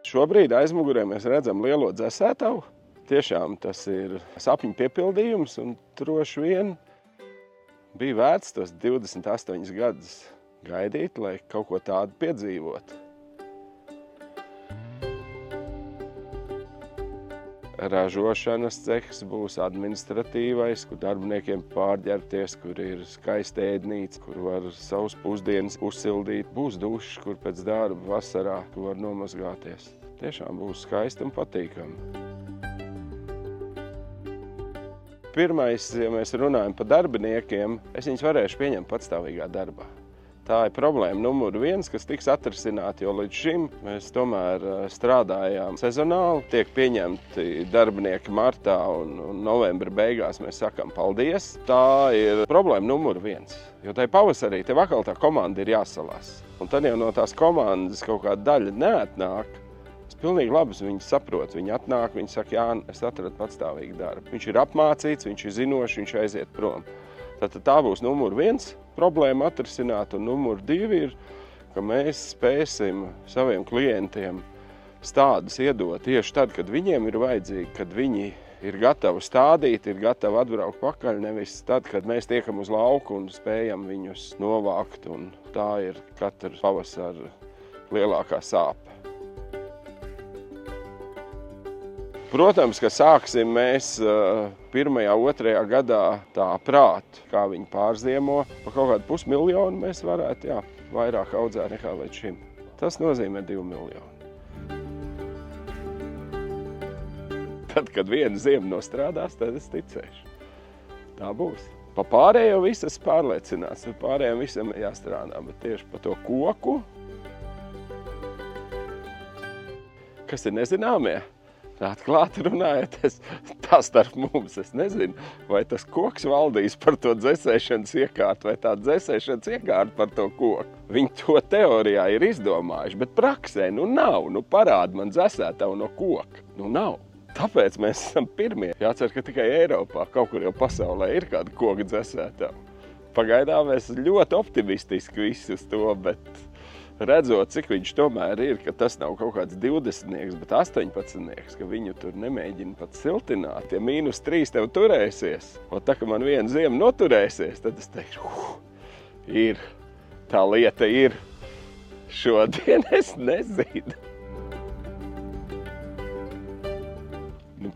Šobrīd aizmugurē mēs redzam lielo dzesētavu. Tiešām tas ir sapņu piepildījums un droši vien bija vērts tos 28 gadus gaidīt, lai kaut ko tādu piedzīvotu. Ražošanas cehs būs administratīvais, kur darbiniekiem pārģērbties, kur ir skaista ēdnīca, kur var savus pusdienas uzsildīt. Būs dušas, kur pēc darba vasarā var nomazgāties. Tiešām būs skaisti un patīkami. Pirmais, ja mēs runājam par darbiniekiem, es viņus varēšu pieņemt patstāvīgā darbā. Tā ir problēma numur 1, kas tiks atrisināta, jo līdz šim mēs tomēr strādājām sezonāli. Tiek pieņemti darbinieki martā un novembra beigās mēs sakam paldies. Tā ir problēma numur 1, jo tai pavasarī tev atkal tā komanda ir jāsalās. Un tad jau no tās komandas kaut kāda daļa neatnāk. Es pilnīgi labi viņu saprotu. Viņi atnāk, viņi saka, jā, es atradu patstāvīgu darbu. Viņš ir apmācīts, viņš ir zinošs, viņš aiziet prom. Tātad tā būs numur 1 problēma atrisināt, un numur 2 ir, ka mēs spēsim saviem klientiem stādus iedot tieši tad, kad viņiem ir vajadzīgi, kad viņi ir gatavi stādīt, ir gatavi atbraukt pakaļ, nevis tad, kad mēs tiekam uz lauku un spējam viņus novākt, un tā ir katra pavasara lielākā sāpe. Protams, ka sāksim mēs 1., 2. gadā tā prāt, kā viņi pārziemo. Pa kaut kādu 500 000 mēs varētu, vairāk audzēt nekā līdz šim. Tas nozīmē 2 miljoni. Tad, kad viena ziema nostrādās, tad es ticēšu. Tā būs. Pa pārējo visas pārliecināts, par pārējiem visam jāstrādā, bet tieši par to koku, kas ir nezināmie. Atklāti runājot, tā starp mums, es nezinu, vai tas koks valdīs par to dzesēšanas iekārtu, vai tā dzesēšanas iekārta par to koku. Viņi to teorijā ir izdomājuši, bet praksē nav. Parāda man dzesētavu no koka. Nav. Tāpēc mēs esam pirmie. Jācer, ka tikai Eiropā, kaut kur jau pasaulē ir kāda koka dzesētava. Pagaidām mēs ļoti optimistiski visi uz to, bet redzot, cik viņš tomēr ir, ka tas nav kaut kāds 20, bet 18, ka viņu tur nemēģina pat siltināt. Ja -3 tev turēsies, un tā, ka man viena ziema noturēsies, tad es teikšu, ir, tā lieta ir. Šodien es nezinu.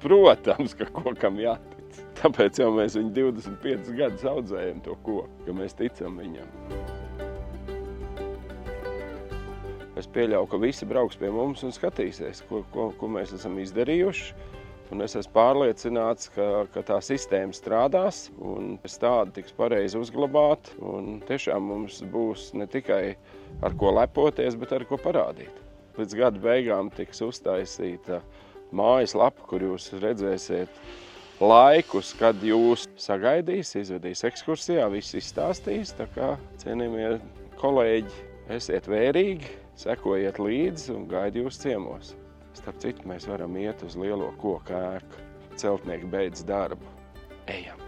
Protams, ka kokam jātic. Tāpēc jau mēs viņu 25 gadus audzējam to koku, ka mēs ticam viņam. Es pieļauju, ka visi brauks pie mums un skatīsies, ko mēs esam izdarījuši. Un es esmu pārliecināts, ka tā sistēma strādās un tāda tiks pareizi uzglabāt. Un tiešām mums būs ne tikai ar ko lepoties, bet ar ko parādīt. Līdz gada beigām tiks uztaisīta mājaslapa, kur jūs redzēsiet laikus, kad jūs sagaidīs, izvedīs ekskursijā, viss izstāstīs. Tā kā, cienījamie kolēģi, esiet vērīgi, sekojiet līdzi un gaidi jūs ciemos. Starp citu, mēs varam iet uz lielo koku ēku. Celtnieki beidz darbu. Ejam!